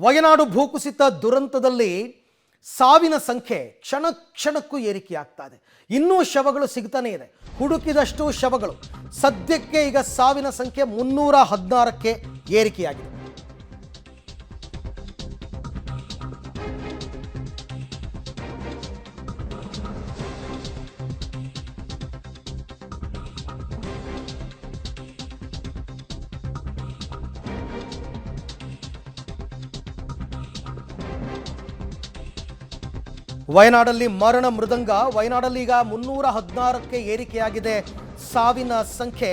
ವಯನಾಡು ಭೂಕುಸಿತ ದುರಂತದಲ್ಲಿ ಸಾವಿನ ಸಂಖ್ಯೆ ಕ್ಷಣ ಕ್ಷಣಕ್ಕೂ ಏರಿಕೆಯಾಗ್ತಾ ಇದೆ. ಇನ್ನೂ ಶವಗಳು ಸಿಗ್ತಾನೇ ಇದೆ. ಹುಡುಕಿದಷ್ಟು ಶವಗಳು. ಸದ್ಯಕ್ಕೆ ಈಗ ಸಾವಿನ ಸಂಖ್ಯೆ 316ಕ್ಕೆ ಏರಿಕೆಯಾಗಿದೆ. ವಯನಾಡಲ್ಲಿ ಮರಣ ಮೃದಂಗ. ವಯನಾಡಲ್ಲಿ ಈಗ 316ಕ್ಕೆ ಏರಿಕೆಯಾಗಿದೆ ಸಾವಿನ ಸಂಖ್ಯೆ.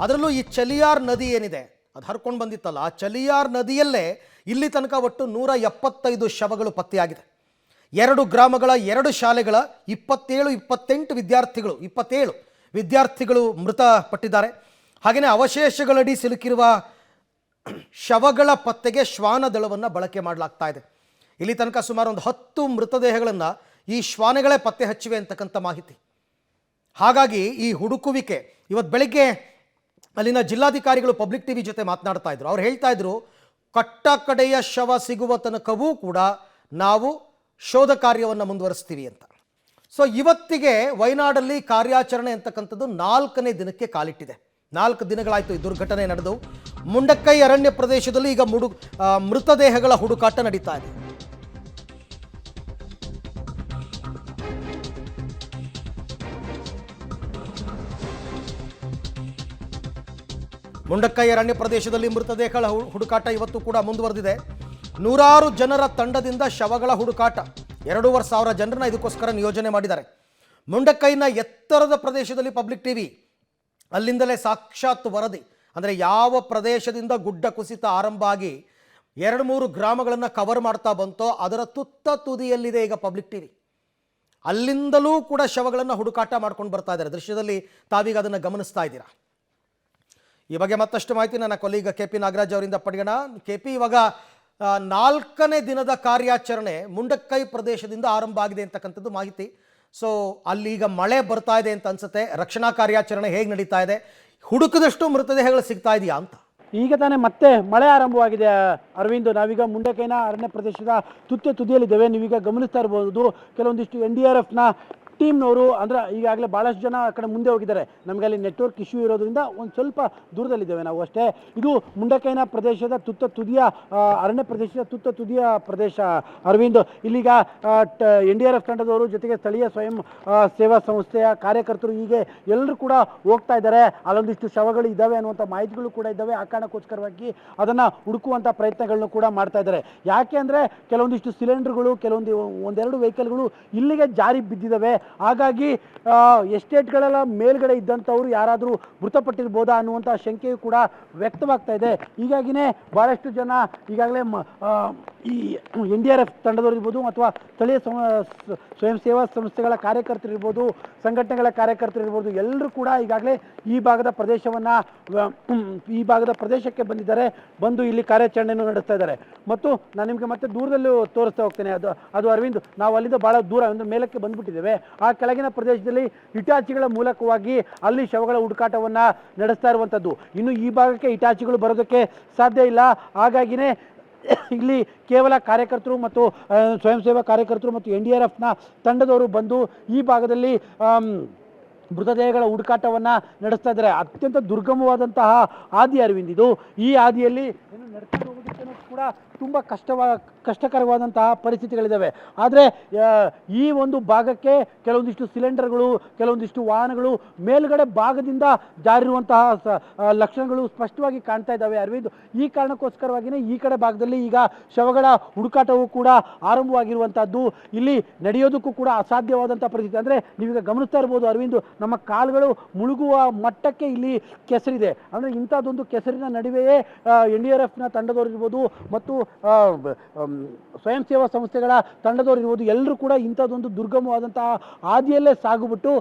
ಅದರಲ್ಲೂ ಈ ಚಲಿಯಾರ್ ನದಿ ಏನಿದೆ ಅದು ಹರ್ಕೊಂಡು ಬಂದಿತ್ತಲ್ಲ, ಆ ಚಲಿಯಾರ್ ನದಿಯಲ್ಲೇ ಇಲ್ಲಿ ತನಕ ಒಟ್ಟು 175 ಶವಗಳು ಪತ್ತೆಯಾಗಿದೆ. 2 ಗ್ರಾಮಗಳ 2 ಶಾಲೆಗಳ 27 ವಿದ್ಯಾರ್ಥಿಗಳು ಮೃತಪಟ್ಟಿದ್ದಾರೆ. ಹಾಗೆಯೇ ಅವಶೇಷಗಳಡಿ ಸಿಲುಕಿರುವ ಶವಗಳ ಪತ್ತೆಗೆ ಶ್ವಾನ ದಳವನ್ನು ಬಳಕೆ ಮಾಡಲಾಗ್ತಾ ಇದೆ. ಇಲ್ಲಿ ತನಕ ಸುಮಾರು ಒಂದು 10 ಮೃತದೇಹಗಳನ್ನು ಈ ಶ್ವಾನಗಳೇ ಪತ್ತೆ ಹಚ್ಚಿವೆ ಅಂತಕ್ಕಂಥ ಮಾಹಿತಿ. ಹಾಗಾಗಿ ಈ ಹುಡುಕುವಿಕೆ ಇವತ್ತು ಬೆಳಗ್ಗೆ ಅಲ್ಲಿನ ಜಿಲ್ಲಾಧಿಕಾರಿಗಳು ಪಬ್ಲಿಕ್ ಟಿವಿ ಜೊತೆ ಮಾತನಾಡ್ತಾ ಇದ್ರು. ಅವ್ರು ಹೇಳ್ತಾ ಇದ್ರು, ಕಟ್ಟ ಕಡೆಯ ಶವ ಸಿಗುವ ತನಕವೂ ಕೂಡ ನಾವು ಶೋಧ ಕಾರ್ಯವನ್ನು ಮುಂದುವರಿಸ್ತೀವಿ ಅಂತ. ಸೊ ಇವತ್ತಿಗೆ ವಯನಾಡಲ್ಲಿ ಕಾರ್ಯಾಚರಣೆ ಅಂತಕ್ಕಂಥದ್ದು 4ನೇ ದಿನಕ್ಕೆ ಕಾಲಿಟ್ಟಿದೆ. 4 ದಿನಗಳಾಯಿತು ಈ ದುರ್ಘಟನೆ ನಡೆದು. ಮುಂಡಕ್ಕೈ ಅರಣ್ಯ ಪ್ರದೇಶದಲ್ಲಿ ಈಗ ಮೃತದೇಹಗಳ ಹುಡುಕಾಟ ನಡೀತಾ ಇದೆ. ಮುಂಡಕ್ಕೈ ಅರಣ್ಯ ಪ್ರದೇಶದಲ್ಲಿ ಮೃತದೇಹಗಳ ಹುಡುಕಾಟ ಇವತ್ತು ಕೂಡ ಮುಂದುವರೆದಿದೆ. 100 ಜನರ ತಂಡದಿಂದ ಶವಗಳ ಹುಡುಕಾಟ. 2,500 ಜನರನ್ನ ಇದಕ್ಕೋಸ್ಕರ ನಿಯೋಜನೆ ಮಾಡಿದ್ದಾರೆ. ಮುಂಡಕ್ಕೈನ ಎತ್ತರದ ಪ್ರದೇಶದಲ್ಲಿ ಪಬ್ಲಿಕ್ ಟಿವಿ ಅಲ್ಲಿಂದಲೇ ಸಾಕ್ಷಾತ್ ವರದಿ, ಅಂದರೆ ಯಾವ ಪ್ರದೇಶದಿಂದ ಗುಡ್ಡ ಕುಸಿತ ಆರಂಭ ಆಗಿ 2-3 ಗ್ರಾಮಗಳನ್ನು ಕವರ್ ಮಾಡ್ತಾ ಬಂತೋ ಅದರ ತುತ್ತ ತುದಿಯಲ್ಲಿದೆ ಈಗ ಪಬ್ಲಿಕ್ ಟಿವಿ. ಅಲ್ಲಿಂದಲೂ ಕೂಡ ಶವಗಳನ್ನು ಹುಡುಕಾಟ ಮಾಡ್ಕೊಂಡು ಬರ್ತಾ ಇದ್ದಾರೆ. ದೃಶ್ಯದಲ್ಲಿ ತಾವೀಗ ಅದನ್ನು ಗಮನಿಸ್ತಾ ಇದ್ದೀರಾ. ಈ ಬಗ್ಗೆ ಮತ್ತಷ್ಟು ಮಾಹಿತಿ ನನ್ನ ಕೊಲೀಗ KP ನಾಗರಾಜ್ ಅವರಿಂದ ಪಡೆಯೋಣ. KP, ಇವಾಗ 4ನೇ ದಿನದ ಕಾರ್ಯಾಚರಣೆ ಮುಂಡಕ್ಕೈ ಪ್ರದೇಶದಿಂದ ಆರಂಭ ಆಗಿದೆ ಅಂತಕ್ಕಂಥದ್ದು ಮಾಹಿತಿ. ಸೊ ಅಲ್ಲಿ ಈಗ ಮಳೆ ಬರ್ತಾ ಇದೆ ಅಂತ ಅನ್ಸುತ್ತೆ. ರಕ್ಷಣಾ ಕಾರ್ಯಾಚರಣೆ ಹೇಗೆ ನಡೀತಾ ಇದೆ? ಹುಡುಕದಷ್ಟು ಮೃತದೇಹಗಳು ಸಿಗ್ತಾ ಇದೆಯಾ ಅಂತ? ಈಗ ತಾನೇ ಮತ್ತೆ ಮಳೆ ಆರಂಭವಾಗಿದೆ ಅರವಿಂದ್. ನಾವೀಗ ಮುಂಡಕೈನ ಅರಣ್ಯ ಪ್ರದೇಶದ ತುದಿಯಲ್ಲಿದ್ದೇವೆ. ನೀವೀಗ ಗಮನಿಸ್ತಾ ಇರಬಹುದು ಕೆಲವೊಂದಿಷ್ಟು NDRFನ ಟೀಮ್ನವರು, ಅಂದರೆ ಈಗಾಗಲೇ ಭಾಳಷ್ಟು ಜನ ಆ ಕಡೆ ಮುಂದೆ ಹೋಗಿದ್ದಾರೆ. ನಮಗೆ ಅಲ್ಲಿ ನೆಟ್ವರ್ಕ್ ಇಶ್ಯೂ ಇರೋದ್ರಿಂದ ಒಂದು ಸ್ವಲ್ಪ ದೂರದಲ್ಲಿದ್ದೇವೆ ನಾವು ಅಷ್ಟೇ. ಇದು ಮುಂಡಕೈನ ಪ್ರದೇಶದ ತುದಿಯ ಅರಣ್ಯ ಪ್ರದೇಶದ ತುದಿಯ ಪ್ರದೇಶ ಅರವಿಂದ್. ಇಲ್ಲಿಗ NDRF ತಂಡದವರು ಜೊತೆಗೆ ಸ್ಥಳೀಯ ಸ್ವಯಂ ಸೇವಾ ಸಂಸ್ಥೆಯ ಕಾರ್ಯಕರ್ತರು ಹೀಗೆ ಎಲ್ಲರೂ ಕೂಡ ಹೋಗ್ತಾ ಇದ್ದಾರೆ. ಅಲ್ಲೊಂದಿಷ್ಟು ಶವಗಳು ಇದ್ದಾವೆ ಅನ್ನುವಂಥ ಮಾಹಿತಿಗಳು ಕೂಡ ಇದ್ದಾವೆ. ಆ ಕಾರಣಕ್ಕೋಸ್ಕರವಾಗಿ ಅದನ್ನು ಹುಡುಕುವಂಥ ಪ್ರಯತ್ನಗಳನ್ನು ಕೂಡ ಮಾಡ್ತಾ ಇದ್ದಾರೆ. ಯಾಕೆ ಅಂದರೆ ಕೆಲವೊಂದಿಷ್ಟು ಸಿಲಿಂಡರ್ಗಳು, ಒಂದೆರಡು ವೆಹಿಕಲ್ಗಳು ಇಲ್ಲಿಗೆ ಜಾರಿ ಬಿದ್ದಿದ್ದಾವೆ. ಹಾಗಾಗಿ ಎಸ್ಟೇಟ್ಗಳೆಲ್ಲ ಮೇಲ್ಗಡೆ ಇದ್ದಂಥವ್ರು ಯಾರಾದರೂ ಮೃತಪಟ್ಟಿರ್ಬೋದಾ ಅನ್ನುವಂಥ ಶಂಕೆಯು ಕೂಡ ವ್ಯಕ್ತವಾಗ್ತಾ ಇದೆ. ಹೀಗಾಗಿನೇ ಭಾಳಷ್ಟು ಜನ ಈಗಾಗಲೇ ಈ NDRF ತಂಡದವರು ಇರ್ಬೋದು ಅಥವಾ ಸ್ಥಳೀಯ ಸ್ವಯಂ ಸೇವಾ ಸಂಸ್ಥೆಗಳ ಕಾರ್ಯಕರ್ತರಿರ್ಬೋದು, ಸಂಘಟನೆಗಳ ಕಾರ್ಯಕರ್ತರಿರ್ಬೋದು, ಎಲ್ಲರೂ ಕೂಡ ಈಗಾಗಲೇ ಈ ಭಾಗದ ಪ್ರದೇಶಕ್ಕೆ ಬಂದಿದ್ದಾರೆ. ಬಂದು ಇಲ್ಲಿ ಕಾರ್ಯಾಚರಣೆಯನ್ನು ನಡೆಸ್ತಾ ಇದ್ದಾರೆ. ಮತ್ತು ನಾನು ನಿಮಗೆ ಮತ್ತೆ ದೂರದಲ್ಲಿ ತೋರಿಸ್ತಾ ಹೋಗ್ತೇನೆ. ಅದು ಅರವಿಂದ್, ನಾವು ಅಲ್ಲಿಂದ ಭಾಳ ದೂರ ಒಂದು ಮೇಲಕ್ಕೆ ಬಂದುಬಿಟ್ಟಿದ್ದೇವೆ. ಆ ಕೆಳಗಿನ ಪ್ರದೇಶದಲ್ಲಿ ಹಿಟಾಚಿಗಳ ಮೂಲಕವಾಗಿ ಅಲ್ಲಿ ಶವಗಳ ಹುಡುಕಾಟವನ್ನು ನಡೆಸ್ತಾ ಇರುವಂಥದ್ದು. ಇನ್ನು ಈ ಭಾಗಕ್ಕೆ ಹಿಟಾಚಿಗಳು ಬರೋದಕ್ಕೆ ಸಾಧ್ಯ ಇಲ್ಲ. ಹಾಗಾಗಿನೇ ಇಲ್ಲಿ ಕೇವಲ ಕಾರ್ಯಕರ್ತರು ಮತ್ತು ಸ್ವಯಂ ಸೇವಾ ಕಾರ್ಯಕರ್ತರು ಮತ್ತು NDRFನ ತಂಡದವರು ಬಂದು ಈ ಭಾಗದಲ್ಲಿ ಮೃತದೇಹಗಳ ಹುಡುಕಾಟವನ್ನು ನಡೆಸ್ತಾ ಇದ್ದಾರೆ. ಅತ್ಯಂತ ದುರ್ಗಮವಾದಂತಹ ಹಾದಿ ಅರವಿಂದ್ ಇದು. ಈ ಹಾದಿಯಲ್ಲಿ ನಡ್ಕೊಂಡು ಹೋಗೋದಕ್ಕೆ ಕೂಡ ತುಂಬ ಕಷ್ಟಕರವಾದಂತಹ ಪರಿಸ್ಥಿತಿಗಳಿದ್ದಾವೆ. ಆದರೆ ಈ ಒಂದು ಭಾಗಕ್ಕೆ ಕೆಲವೊಂದಿಷ್ಟು ಸಿಲಿಂಡರ್ಗಳು, ಕೆಲವೊಂದಿಷ್ಟು ವಾಹನಗಳು ಮೇಲುಗಡೆ ಭಾಗದಿಂದ ಜಾರಿರುವಂತಹ ಲಕ್ಷಣಗಳು ಸ್ಪಷ್ಟವಾಗಿ ಕಾಣ್ತಾ ಇದ್ದಾವೆ ಅರವಿಂದ್. ಈ ಕಾರಣಕ್ಕೋಸ್ಕರವಾಗಿಯೇ ಈ ಕಡೆ ಭಾಗದಲ್ಲಿ ಈಗ ಶವಗಳ ಹುಡುಕಾಟವೂ ಕೂಡ ಆರಂಭವಾಗಿರುವಂಥದ್ದು. ಇಲ್ಲಿ ನಡೆಯೋದಕ್ಕೂ ಕೂಡ ಅಸಾಧ್ಯವಾದಂಥ ಪರಿಸ್ಥಿತಿ. ಅಂದರೆ ನೀವೀಗ ಗಮನಿಸ್ತಾ ಇರ್ಬೋದು ಅರವಿಂದ್, ನಮ್ಮ ಕಾಲುಗಳು ಮುಳುಗುವ ಮಟ್ಟಕ್ಕೆ ಇಲ್ಲಿ ಕೆಸರಿದೆ. ಅಂದರೆ ಇಂಥದ್ದೊಂದು ಕೆಸರಿನ ನಡುವೆಯೇ NDRFನ ತಂಡದವರು ಇರ್ಬೋದು ಮತ್ತು ಸ್ವಯಂ ಸೇವಾ ಸಂಸ್ಥೆಗಳ ತಂಡದವರು ಇರ್ಬೋದು, ಎಲ್ಲರೂ ಕೂಡ ಇಂಥದ್ದೊಂದು ದುರ್ಗಮವಾದಂತಹ ಹಾದಿಯಲ್ಲೇ ಸಾಗುಬಿಟ್ಟು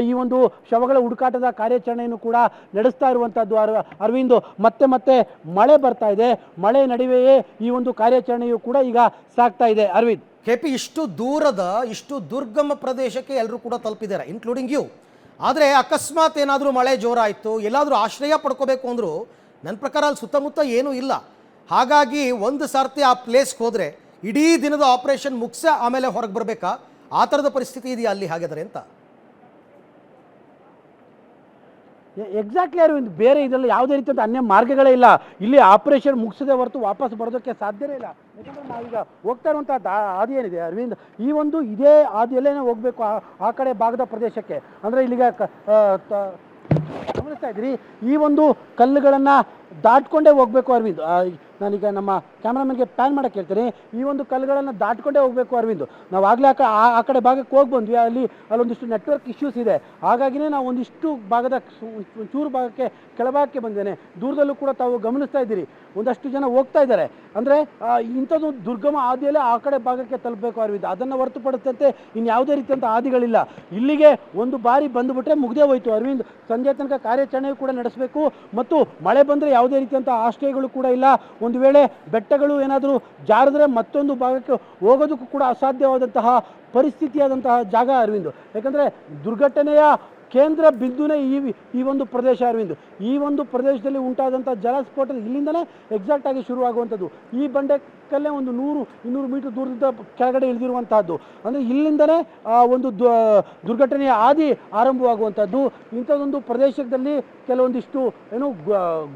ಈ ಒಂದು ಶವಗಳ ಹುಡುಕಾಟದ ಕಾರ್ಯಾಚರಣೆಯನ್ನು ಕೂಡ ನಡೆಸ್ತಾ ಇರುವಂಥದ್ದು ಅರವಿಂದ್. ಮತ್ತೆ ಮಳೆ ಬರ್ತಾ ಇದೆ. ಮಳೆ ನಡುವೆಯೇ ಈ ಒಂದು ಕಾರ್ಯಾಚರಣೆಯು ಕೂಡ ಈಗ ಸಾಗ್ತಾ ಇದೆ ಅರವಿಂದ್. KP, ಇಷ್ಟು ದುರ್ಗಮ ಪ್ರದೇಶಕ್ಕೆ ಎಲ್ಲರೂ ಕೂಡ ತಲುಪಿದ್ದಾರೆ, ಇನ್ಕ್ಲೂಡಿಂಗ್ ಯು. ಆದರೆ ಅಕಸ್ಮಾತ್ ಏನಾದರೂ ಮಳೆ ಜೋರಾಯಿತು, ಎಲ್ಲಾದರೂ ಆಶ್ರಯ ಪಡ್ಕೋಬೇಕು ಅಂದರೂ ನನ್ನ ಪ್ರಕಾರ ಅಲ್ಲಿ ಸುತ್ತಮುತ್ತ ಏನೂ ಇಲ್ಲ. ಹಾಗಾಗಿ ಒಂದು ಸರ್ತಿ ಆ ಪ್ಲೇಸ್ಗೆ ಹೋದರೆ ಇಡೀ ದಿನದ ಆಪರೇಷನ್ ಮುಗಿಸಿ ಆಮೇಲೆ ಹೊರಗೆ ಬರಬೇಕಾ, ಆ ಥರದ ಪರಿಸ್ಥಿತಿ ಇದೆಯಾ ಅಲ್ಲಿ ಹಾಗಾದರೆ ಅಂತ? ಎಕ್ಸಾಕ್ಟ್ಲಿ ಅರವಿಂದ್, ಬೇರೆ ಇದರಲ್ಲಿ ಯಾವುದೇ ರೀತಿಯಾದ ಅನ್ಯ ಮಾರ್ಗಗಳೇ ಇಲ್ಲ. ಇಲ್ಲಿ ಆಪರೇಷನ್ ಮುಗಿಸದೆ ಹೊರತು ವಾಪಸ್ ಬರೋದಕ್ಕೆ ಸಾಧ್ಯವೇ ಇಲ್ಲ. ಯಾಕಂದರೆ ನಾವೀಗ ಹೋಗ್ತಾ ಇರುವಂಥ ಹಾದಿ ಏನಿದೆ ಅರವಿಂದ್, ಈ ಒಂದು ಇದೇ ಹಾದಿಯಲ್ಲೇ ಹೋಗಬೇಕು ಆ ಕಡೆ ಭಾಗದ ಪ್ರದೇಶಕ್ಕೆ. ಅಂದರೆ ಇಲ್ಲಿಗ ಗಮನಿಸ್ತಾ ಇದ್ದೀರಿ, ಈ ಒಂದು ಕಲ್ಲುಗಳನ್ನು ದಾಟ್ಕೊಂಡೇ ಹೋಗಬೇಕು ಅರವಿಂದ್. ನಾನೀಗ ನಮ್ಮ ಕ್ಯಾಮ್ರಾಮನ್ಗೆ ಪ್ಯಾನ್ ಮಾಡೋಕ್ಕೆ ಹೇಳ್ತೀನಿ. ಈ ಒಂದು ಕಲ್ಲುಗಳನ್ನು ದಾಟ್ಕೊಂಡೇ ಹೋಗಬೇಕು ಅರವಿಂದ್. ನಾವು ಆಗಲೇ ಆ ಕಡೆ ಭಾಗಕ್ಕೆ ಹೋಗಿ ಬಂದ್ವಿ. ಅಲ್ಲೊಂದಿಷ್ಟು ನೆಟ್ವರ್ಕ್ ಇಶ್ಯೂಸ್ ಇದೆ. ಹಾಗಾಗಿನೇ ನಾವು ಒಂದಿಷ್ಟು ಭಾಗದ ಚೂರು ಭಾಗಕ್ಕೆ ಕೆಳಭಾಗಕ್ಕೆ ಬಂದೇನೆ. ದೂರದಲ್ಲೂ ಕೂಡ ತಾವು ಗಮನಿಸ್ತಾ ಇದ್ದೀರಿ, ಒಂದಷ್ಟು ಜನ ಹೋಗ್ತಾ ಇದ್ದಾರೆ. ಅಂದರೆ ಇಂಥದ್ದು ದುರ್ಗಮ ಹಾದಿಯಲ್ಲೇ ಆ ಕಡೆ ಭಾಗಕ್ಕೆ ತಲುಪಬೇಕು ಅರವಿಂದ್. ಅದನ್ನು ಹೊರತುಪಡಿಸಂತೆ ಇನ್ಯಾವುದೇ ರೀತಿಯಂಥ ಹಾದಿಗಳಿಲ್ಲ. ಇಲ್ಲಿಗೆ ಒಂದು ಬಾರಿ ಬಂದುಬಿಟ್ರೆ ಮುಗ್ದೇ ಹೋಯಿತು ಅರವಿಂದ್. ಸಂಜೆ ತನಕ ಕಾರ್ಯಾಚರಣೆಯೂ ಕೂಡ ನಡೆಸಬೇಕು. ಮತ್ತು ಮಳೆ ಬಂದರೆ ಯಾವುದೇ ರೀತಿಯಂಥ ಆಶ್ರಯಗಳು ಕೂಡ ಇಲ್ಲ. ಒಂದು ವೇಳೆ ಬೆಟ್ಟಗಳು ಏನಾದರೂ ಜಾರಿದ್ರೆ ಮತ್ತೊಂದು ಭಾಗಕ್ಕೆ ಹೋಗೋದಕ್ಕೂ ಕೂಡ ಅಸಾಧ್ಯವಾದಂತಹ ಪರಿಸ್ಥಿತಿಯಾದಂತಹ ಜಾಗ ಅರವಿಂದ್. ಯಾಕಂದರೆ ದುರ್ಘಟನೆಯ ಕೇಂದ್ರ ಬಿಂದುನೇ ಈ ಒಂದು ಪ್ರದೇಶ ಅರವಿಂದ್. ಈ ಒಂದು ಪ್ರದೇಶದಲ್ಲಿ ಉಂಟಾದಂಥ ಜಲಸ್ಫೋಟ ಇಲ್ಲಿಂದಲೇ ಎಕ್ಸಾಕ್ಟಾಗಿ ಶುರುವಾಗುವಂಥದ್ದು. ಈ ಬಂಡೆಕಲ್ಲೇ ಒಂದು 100-200 ಮೀಟರ್ ದೂರದಿಂದ ಕೆಳಗಡೆ ಇಳಿದಿರುವಂತಹದ್ದು. ಅಂದರೆ ಇಲ್ಲಿಂದಲೇ ಒಂದು ದುರ್ಘಟನೆಯ ಹಾದಿ ಆರಂಭವಾಗುವಂಥದ್ದು. ಇಂಥದ್ದೊಂದು ಪ್ರದೇಶದಲ್ಲಿ ಕೆಲವೊಂದಿಷ್ಟು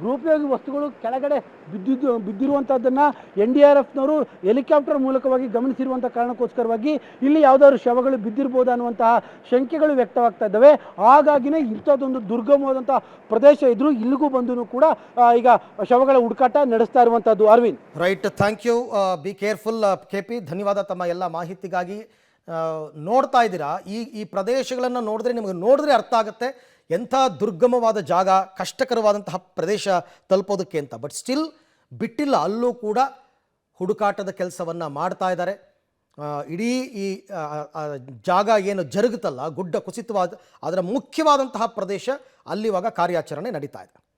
ಗೃಹೋಪಯೋಗಿ ವಸ್ತುಗಳು ಕೆಳಗಡೆ ಬಿದ್ದಿರುವಂಥದ್ದನ್ನು NDRFನವರು ಹೆಲಿಕಾಪ್ಟರ್ ಮೂಲಕವಾಗಿ ಗಮನಿಸಿರುವಂಥ ಕಾರಣಕ್ಕೋಸ್ಕರವಾಗಿ ಇಲ್ಲಿ ಯಾವುದಾದ್ರು ಶವಗಳು ಬಿದ್ದಿರ್ಬೋದು ಅನ್ನುವಂತಹ ಶಂಕೆಗಳು ವ್ಯಕ್ತವಾಗ್ತಾ ಇದ್ದಾವೆ. ಹಾಗಾಗಿನೇ ಇಂಥದ್ದೊಂದು ದುರ್ಗಮವಾದಂಥ ಪ್ರದೇಶ ಇದ್ರೂ ಇಲ್ಲಿಗೂ ಬಂದು ಕೂಡ ಈಗ ಶವಗಳ ಹುಡುಕಾಟ ನಡೆಸ್ತಾ ಇರುವಂಥದ್ದು Arvind. Right, thank you. Be careful KP. ಧನ್ಯವಾದ ತಮ್ಮ ಎಲ್ಲ ಮಾಹಿತಿಗಾಗಿ. ನೋಡ್ತಾ ಇದ್ದೀರಾ, ಈ ಪ್ರದೇಶಗಳನ್ನು ನೋಡಿದ್ರೆ ಅರ್ಥ ಆಗುತ್ತೆ ಎಂಥ ದುರ್ಗಮವಾದ ಜಾಗ, ಕಷ್ಟಕರವಾದಂತಹ ಪ್ರದೇಶ ತಲುಪೋದಕ್ಕೆ ಅಂತ. ಬಟ್ ಸ್ಟಿಲ್ ಬಿಟ್ಟಿಲ್ಲ, ಅಲ್ಲೂ ಕೂಡ ಹುಡುಕಾಟದ ಕೆಲಸವನ್ನು ಮಾಡ್ತಾ ಇದ್ದಾರೆ. ಇಡೀ ಈ ಜಾಗ ಏನು ಜರುಗುತ್ತಲ್ಲ, ಗುಡ್ಡ ಕುಸಿತವಾದ ಅದರ ಮುಖ್ಯವಾದಂತಹ ಪ್ರದೇಶ, ಅಲ್ಲಿ ಇವಾಗ ಕಾರ್ಯಾಚರಣೆ ನಡೀತಾ ಇದೆ.